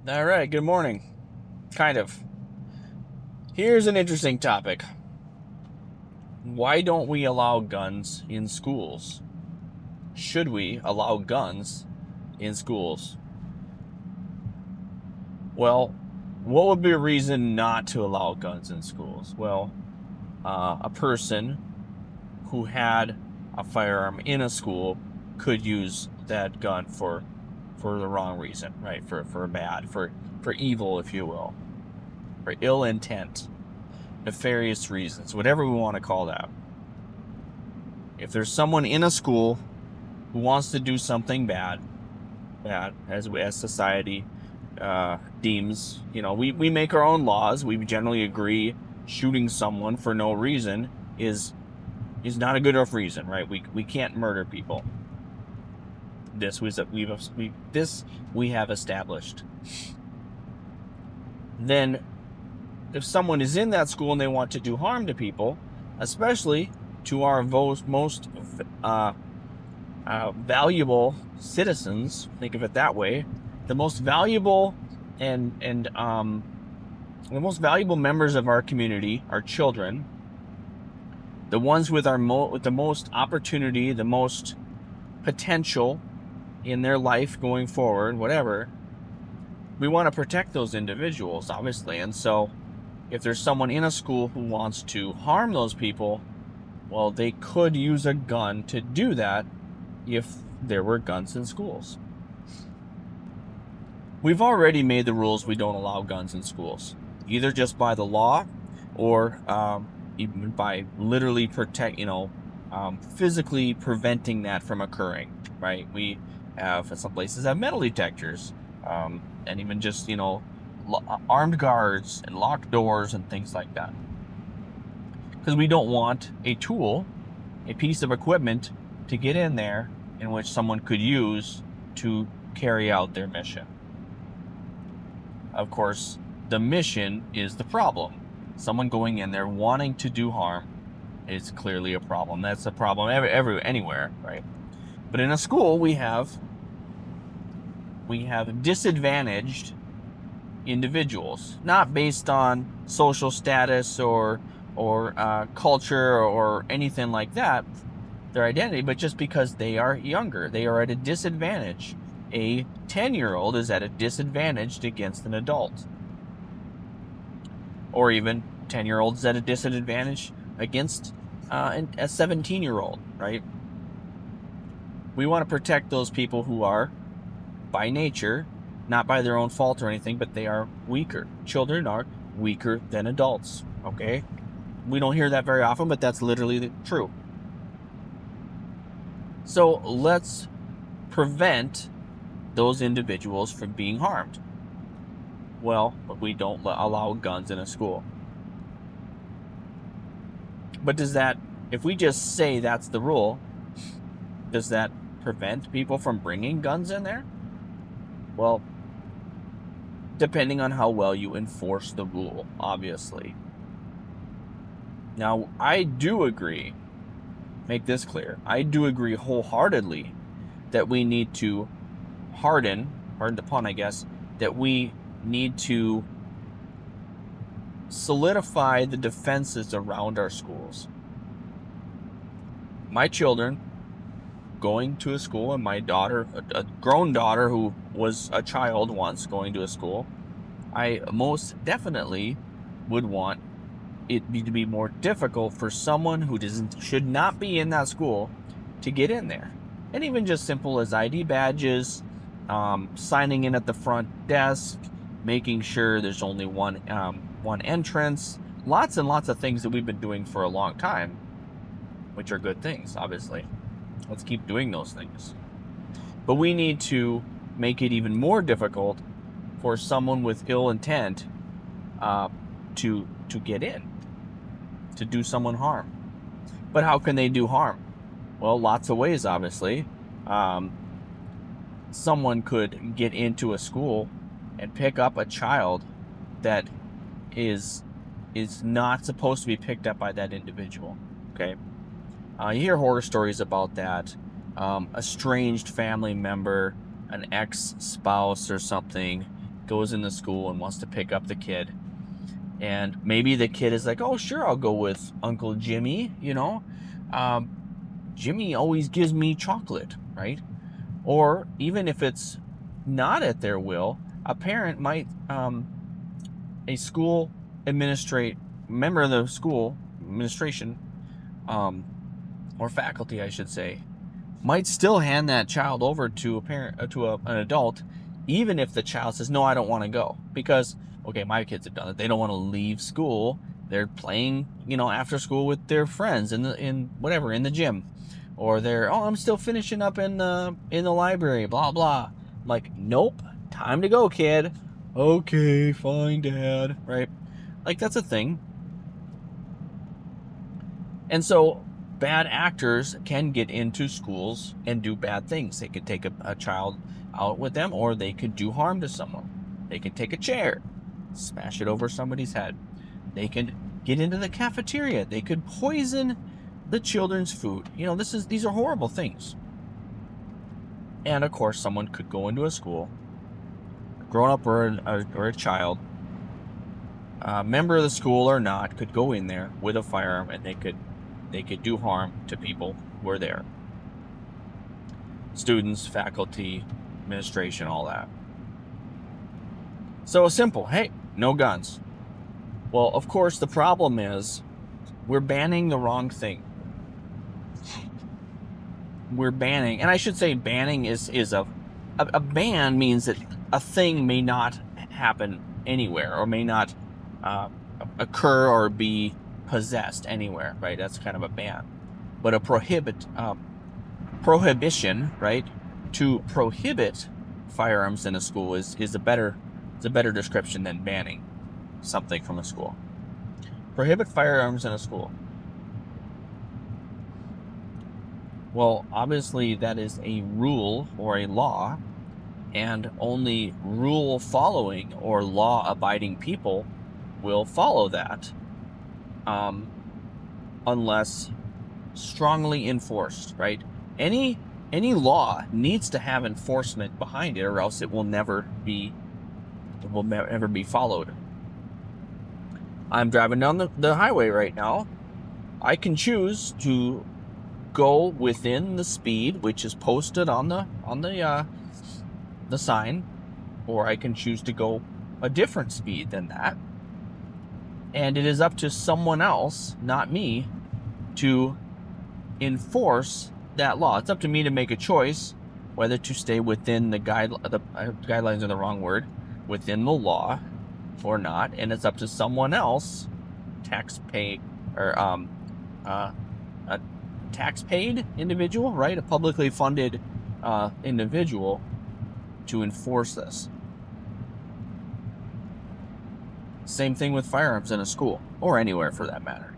All right, good morning. Kind of. Here's an interesting topic. Why don't we allow guns in schools? Should we allow guns in schools? Well, what would be a reason not to allow guns in schools? Well, a person who had a firearm in a school could use that gun for the wrong reason, right? For bad, for evil, if you will, for ill intent. Nefarious reasons, whatever we want to call that. If there's someone in a school who wants to do something bad as society deems, we make our own laws. We generally agree shooting someone for no reason is not a good enough reason, right? We can't murder people. This we have established. Then if someone is in that school and they want to do harm to people, especially to our most valuable citizens, think of it that way, the most valuable and the most valuable members of our community, our children, the ones with with the most opportunity, the most potential in their life going forward, whatever, we want to protect those individuals, obviously. And so if there's someone in a school who wants to harm those people, well, they could use a gun to do that if there were guns in schools. We've already made the rules we don't allow guns in schools, either just by the law or even by literally physically preventing that from occurring, right? We have, some places have metal detectors, and even just, armed guards and locked doors and things like that. Because we don't want a tool, a piece of equipment to get in there in which someone could use to carry out their mission. Of course, the mission is the problem. Someone going in there wanting to do harm is clearly a problem. That's a problem anywhere, right? But in a school, we have disadvantaged individuals, not based on social status or culture or anything like that, their identity, but just because they are younger. They are at a disadvantage. A 10-year-old is at a disadvantage against an adult. Or even 10-year-olds at a disadvantage against a 17-year-old, right? We want to protect those people who are, by nature, not by their own fault or anything, but they are weaker. Children are weaker than adults, okay? We don't hear that very often, but that's literally true. So let's prevent those individuals from being harmed. Well, we don't allow guns in a school. But if we just say that's the rule, does that prevent people from bringing guns in there? Well, depending on how well you enforce the rule, obviously. Now, I do agree, make this clear, I do agree wholeheartedly that we need to pardon the pun, I guess, that we need to solidify the defenses around our schools. My children going to a school, and my daughter, a grown daughter who was a child once going to a school, I most definitely would want it to be more difficult for someone who should not be in that school to get in there. And even just simple as ID badges, signing in at the front desk, making sure there's only one entrance, lots and lots of things that we've been doing for a long time, which are good things, obviously. Let's keep doing those things. But we need to make it even more difficult for someone with ill intent to get in, to do someone harm. But how can they do harm? Well, lots of ways, obviously. Someone could get into a school and pick up a child that is not supposed to be picked up by that individual, okay? You hear horror stories about that. Estranged family member, an ex-spouse or something, goes into school and wants to pick up the kid. And maybe the kid is like, oh, sure, I'll go with Uncle Jimmy, Jimmy always gives me chocolate, right? Or even if it's not at their will, a parent might, a school member of the school administration, or faculty, I should say, might still hand that child over to a parent, an adult, even if the child says, no, I don't want to go. Because, okay, my kids have done it. They don't want to leave school. They're playing, after school with their friends in the gym. Or they're, oh, I'm still finishing up in the library, blah, blah. I'm like, nope, time to go, kid. Okay, fine, Dad, right? Like, that's a thing. And so bad actors can get into schools and do bad things. They could take a child out with them, or they could do harm to someone. They could take a chair, smash it over somebody's head. They could get into the cafeteria. They could poison the children's food. These are horrible things. And of course, someone could go into a school, grown up or a child, a member of the school or not, could go in there with a firearm, and they could do harm to people who are there. Students, faculty, administration, all that. So simple, hey, no guns. Well, of course, the problem is we're banning the wrong thing. We're banning, and I should say banning is a ban means that a thing may not happen anywhere, or may not occur or be possessed anywhere, right? That's kind of a ban. But a prohibition, right? To prohibit firearms in a school is a better description than banning something from a school. Prohibit firearms in a school. Well, obviously that is a rule or a law, and only rule following or law abiding people will follow that, unless strongly enforced, right? Any law needs to have enforcement behind it, or else it will never be followed. I'm driving down the highway right now. I can choose to go within the speed which is posted on the sign, or I can choose to go a different speed than that. And it is up to someone else, not me, to enforce that law. It's up to me to make a choice whether to stay within the guidelines are the wrong word, within the law or not. And it's up to someone else, a tax-paid individual, right? A publicly funded individual, to enforce this. Same thing with firearms in a school, or anywhere for that matter.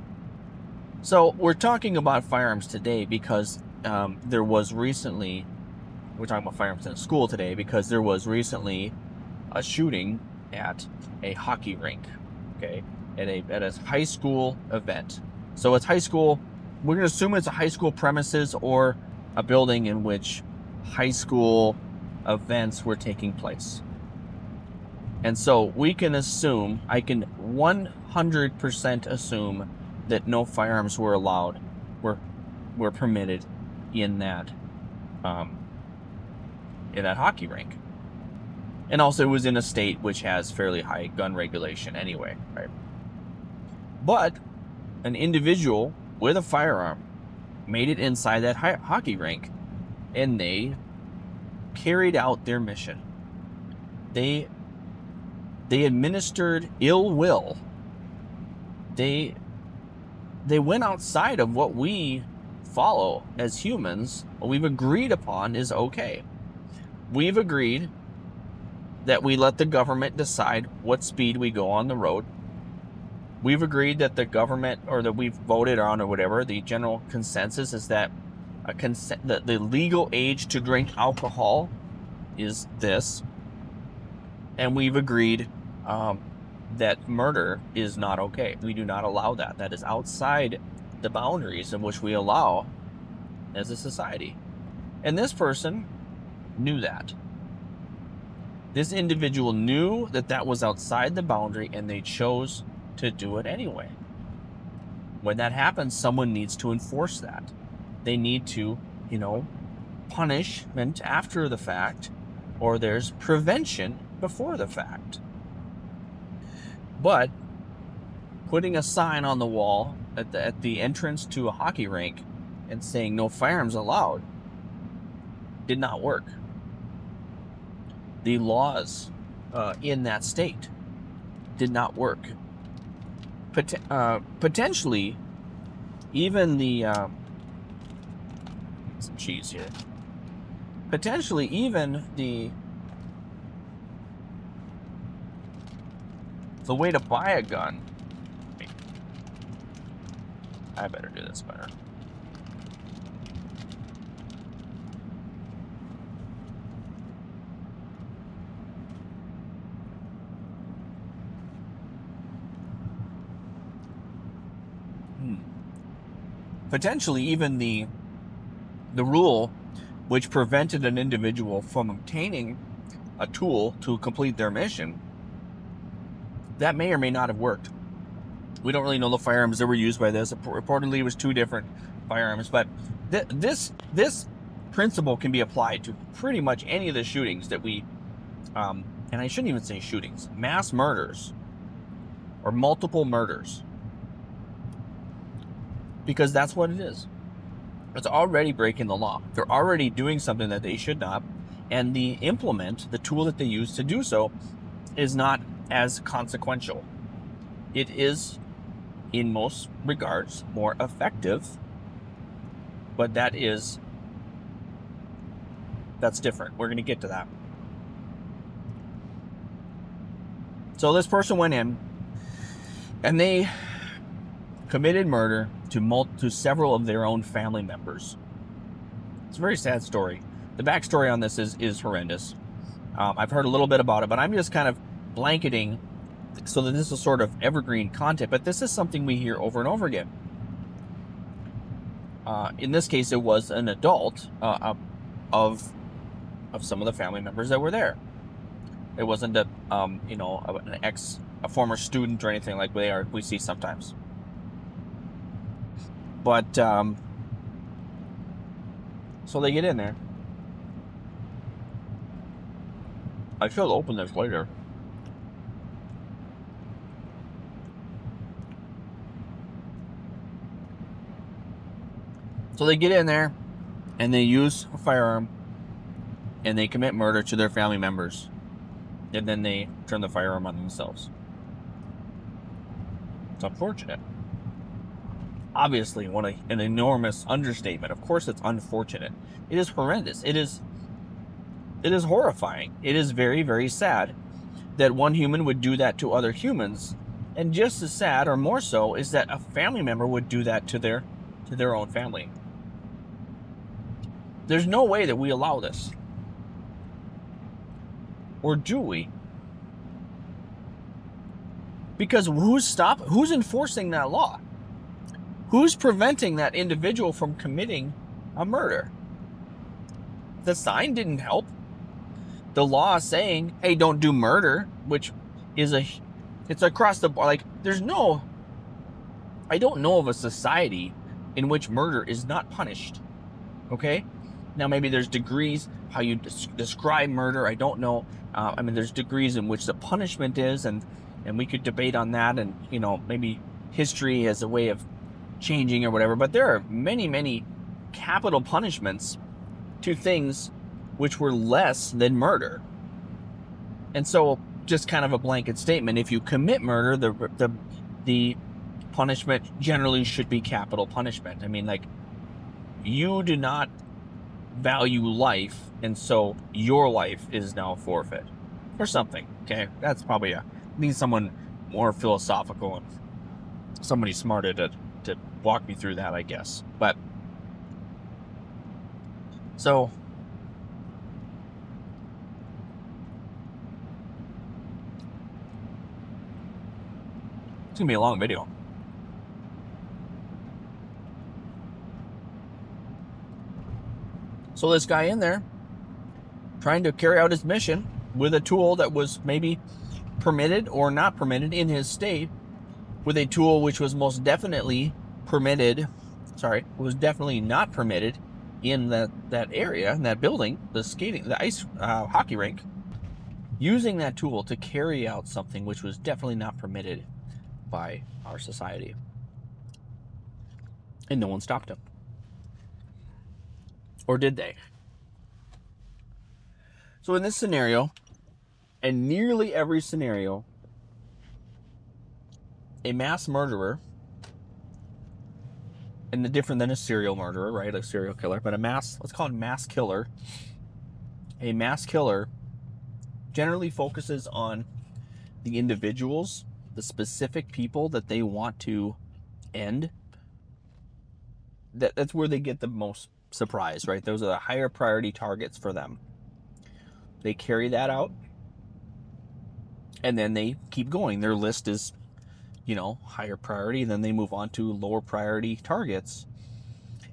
So we're talking about firearms today because we're talking about firearms in a school today because there was recently a shooting at a hockey rink, okay, at a high school event. So it's high school. We're going to assume it's a high school premises or a building in which high school events were taking place. And so we can assume, I can 100% assume that no firearms were allowed, were permitted in that hockey rink. And also it was in a state which has fairly high gun regulation anyway, right? But an individual with a firearm made it inside that hockey rink, and they carried out their mission. They administered ill will. They went outside of what we follow as humans, what we've agreed upon is okay. We've agreed that we let the government decide what speed we go on the road. We've agreed that the government, or that we've voted on, or whatever, the general consensus is that the legal age to drink alcohol is this. And we've agreed that murder is not okay. We do not allow that. That is outside the boundaries in which we allow as a society. And this person knew that. This individual knew that that was outside the boundary and they chose to do it anyway. When that happens, someone needs to enforce that. They need to, punishment after the fact, or there's prevention before the fact. But putting a sign on the wall at the entrance to a hockey rink and saying no firearms allowed did not work. The laws in that state did not work. Potentially, even the some cheese here. Potentially, even the way to buy a gun. I better do this better. Potentially, even the rule which prevented an individual from obtaining a tool to complete their mission, that may or may not have worked. We don't really know the firearms that were used by this. Reportedly, it was 2 different firearms, but this principle can be applied to pretty much any of the shootings that we, and I shouldn't even say shootings, mass murders or multiple murders, because that's what it is. It's already breaking the law. They're already doing something that they should not, and the tool that they use to do so, is not as consequential. It is, in most regards, more effective, but that's different. We're going to get to that. So this person went in, and they committed murder to several of their own family members. It's a very sad story. The backstory on this is horrendous. I've heard a little bit about it, but I'm just kind of blanketing so that this is sort of evergreen content, but this is something we hear over and over again. In this case, it was an adult of some of the family members that were there. It wasn't a former student or anything like we see sometimes. But so they get in there. I should open this later. So they get in there and they use a firearm and they commit murder to their family members. And then they turn the firearm on themselves. It's unfortunate. Obviously, an enormous understatement. Of course, it's unfortunate. It is horrendous. It is horrifying. It is very, very sad that one human would do that to other humans. And just as sad, or more so, is that a family member would do that to their own family. There's no way that we allow this. Or do we? Because who's enforcing that law? Who's preventing that individual from committing a murder? The sign didn't help. The law saying, hey, don't do murder, which is it's across the board. Like, I don't know of a society in which murder is not punished. Okay? Now, maybe there's degrees how you describe murder. I don't know. There's degrees in which the punishment is, and we could debate on that, and, maybe history as a way of changing or whatever, but there are many, many capital punishments to things which were less than murder. And so, just kind of a blanket statement, if you commit murder, the punishment generally should be capital punishment. You do not value life, and so your life is now forfeit or something. Okay, that's probably need someone more philosophical and somebody smarter to walk me through that, I guess. But so it's gonna be a long video. So this guy in there trying to carry out his mission, with a tool that was maybe permitted or not permitted in his state, with a tool which was most definitely permitted, was definitely not permitted in that area, in that building, the ice hockey rink, using that tool to carry out something which was definitely not permitted by our society. And no one stopped him. Or did they? So in this scenario, and nearly every scenario, a mass murderer, and different than a serial murderer, right? A serial killer, but let's call it mass killer. A mass killer generally focuses on the individuals, the specific people that they want to end. That's where they get the most surprise, right? Those are the higher priority targets for them. They carry that out, and then they keep going. Their list is, higher priority, then they move on to lower priority targets.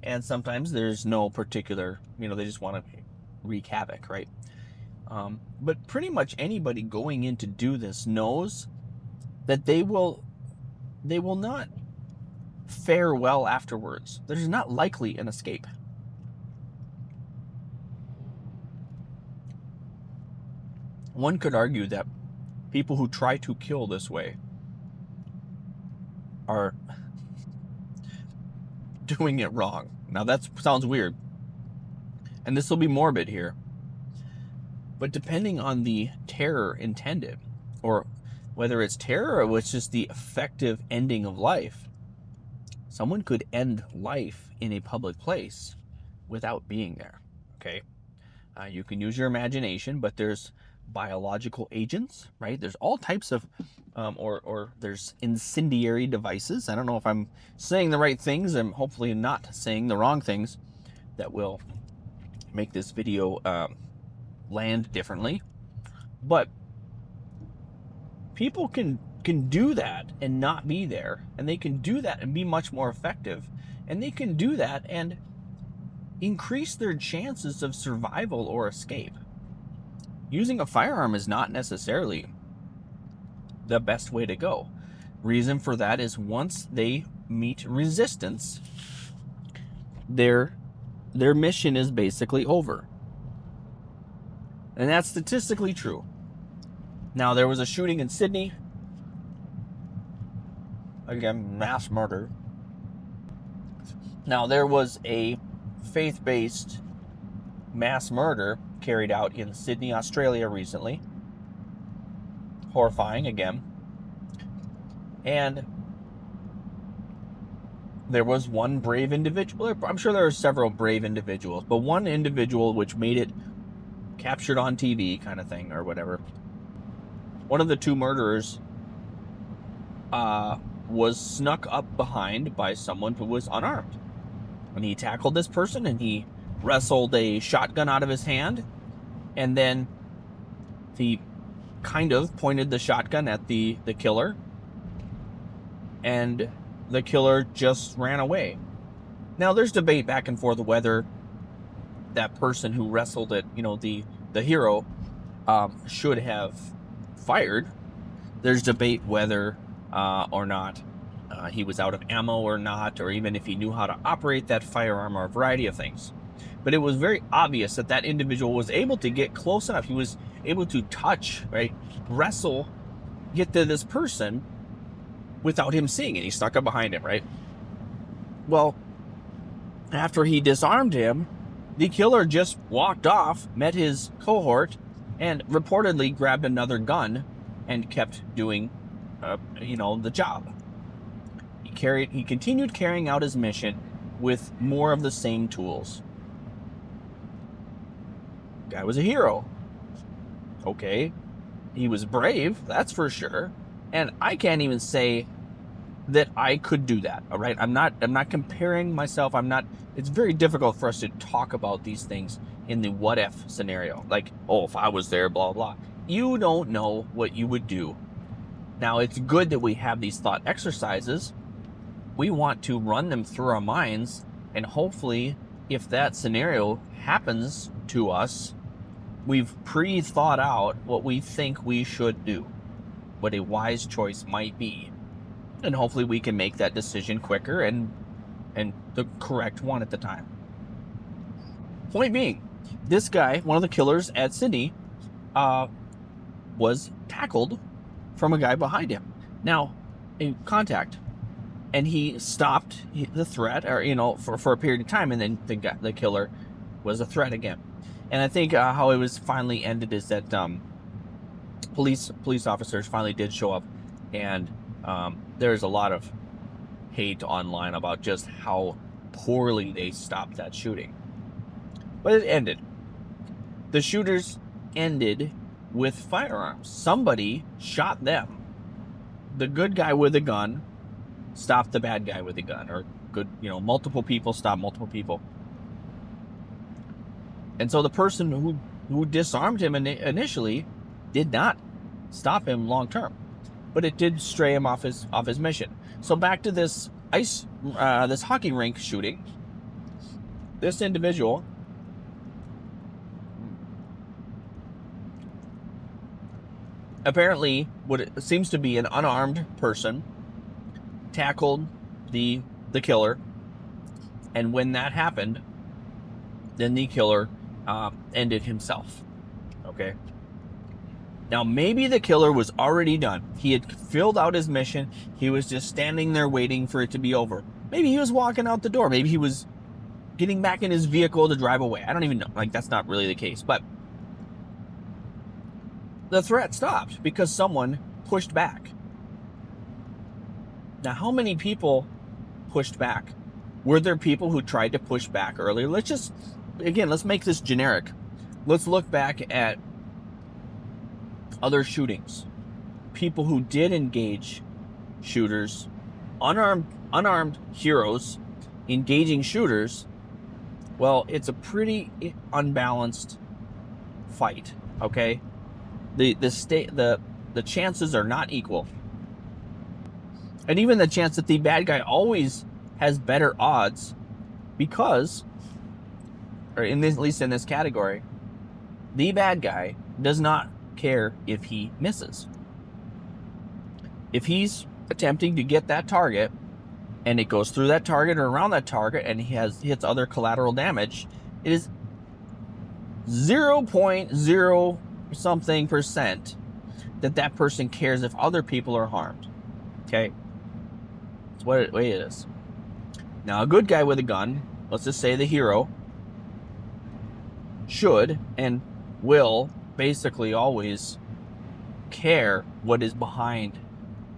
And sometimes there's no particular, they just want to wreak havoc, right? But pretty much anybody going in to do this knows that they will not fare well afterwards. There's not likely an escape. One could argue that people who try to kill this way are doing it wrong. Now that sounds weird, and this will be morbid here, but depending on the terror intended, or whether it's terror or it's just the effective ending of life, someone could end life in a public place without being there. Okay, you can use your imagination, but there's biological agents, right? There's all types of or there's incendiary devices. I don't know if I'm saying the right things. I'm hopefully not saying the wrong things that will make this video land differently. But people can do that and not be there, and they can do that and be much more effective, and they can do that and increase their chances of survival or escape. Using a firearm is not necessarily the best way to go. Reason for that is once they meet resistance, their mission is basically over. And that's statistically true. Now, there was a shooting in Sydney. Again, mass murder. Now, there was a faith-based mass murder carried out in Sydney, Australia recently. Horrifying again. And there was one brave individual. I'm sure there are several brave individuals, but one individual which made it captured on TV kind of thing or whatever. One of the two murderers was snuck up behind by someone who was unarmed. And he tackled this person and he wrestled a shotgun out of his hand, and then he kind of pointed the shotgun at the killer, and the killer just ran away. Now, there's debate back and forth whether that person who wrestled it, the hero, should have fired. There's debate whether or not he was out of ammo or not, or even if he knew how to operate that firearm, or a variety of things. But it was very obvious that that individual was able to get close enough. He was able to touch, right, wrestle, get to this person without him seeing it. He stuck up behind him, right? Well, after he disarmed him, the killer just walked off, met his cohort, and reportedly grabbed another gun and kept doing, the job. He continued carrying out his mission with more of the same tools. Guy was a hero. Okay. He was brave, that's for sure. And I can't even say that I could do that. All right. I'm not comparing myself. It's very difficult for us to talk about these things in the what if scenario. Like, oh, if I was there, blah, blah. You don't know what you would do. Now, it's good that we have these thought exercises. We want to run them through our minds, and hopefully, if that scenario happens to us, we've pre-thought out what we think we should do, what a wise choice might be, and hopefully we can make that decision quicker and the correct one at the time. Point being, this guy, one of the killers at Sydney, was tackled from a guy behind him. Now, in contact, and he stopped the threat, or for a period of time, and then the killer was a threat again. And I think how it was finally ended is that police officers finally did show up, and there's a lot of hate online about just how poorly they stopped that shooting. But it ended. The shooters ended with firearms. Somebody shot them. The good guy with a gun stopped the bad guy with a gun, or multiple people stopped multiple people. And so the person who disarmed him initially did not stop him long term, but it did stray him off his mission. So back to this this hockey rink shooting. This individual apparently what seems to be an unarmed person tackled the killer, and when that happened, then the killer ended himself. Okay. Now, maybe the killer was already done. He had filled out his mission. He was just standing there waiting for it to be over. Maybe he was walking out the door. Maybe he was getting back in his vehicle to drive away. I don't even know. That's not really the case. But the threat stopped because someone pushed back. Now, how many people pushed back? Were there people who tried to push back earlier? Let's make this generic. Let's look back at other shootings. People who did engage shooters, unarmed heroes engaging shooters. Well, it's a pretty unbalanced fight, okay? The chances are not equal. And even the chance that the bad guy always has better odds because, or at least in this category, the bad guy does not care if he misses. If he's attempting to get that target and it goes through that target or around that target and he hits other collateral damage, it is 0.0 something percent that person cares if other people are harmed. Okay? That's what it is. Now, a good guy with a gun, let's just say the hero, should and will basically always care what is behind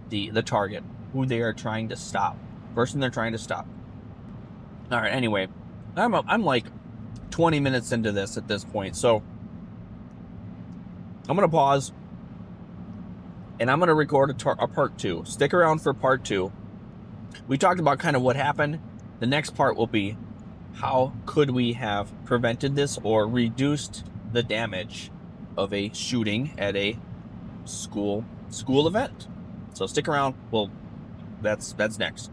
the target, who they are trying to stop, person they're trying to stop. All right, anyway, I'm like 20 minutes into this at this point, so I'm going to pause, and I'm going to record a part 2. Stick around for part 2. We talked about kind of what happened. The next part will be how could we have prevented this or reduced the damage of a shooting at a school event. So stick around. Well, that's next.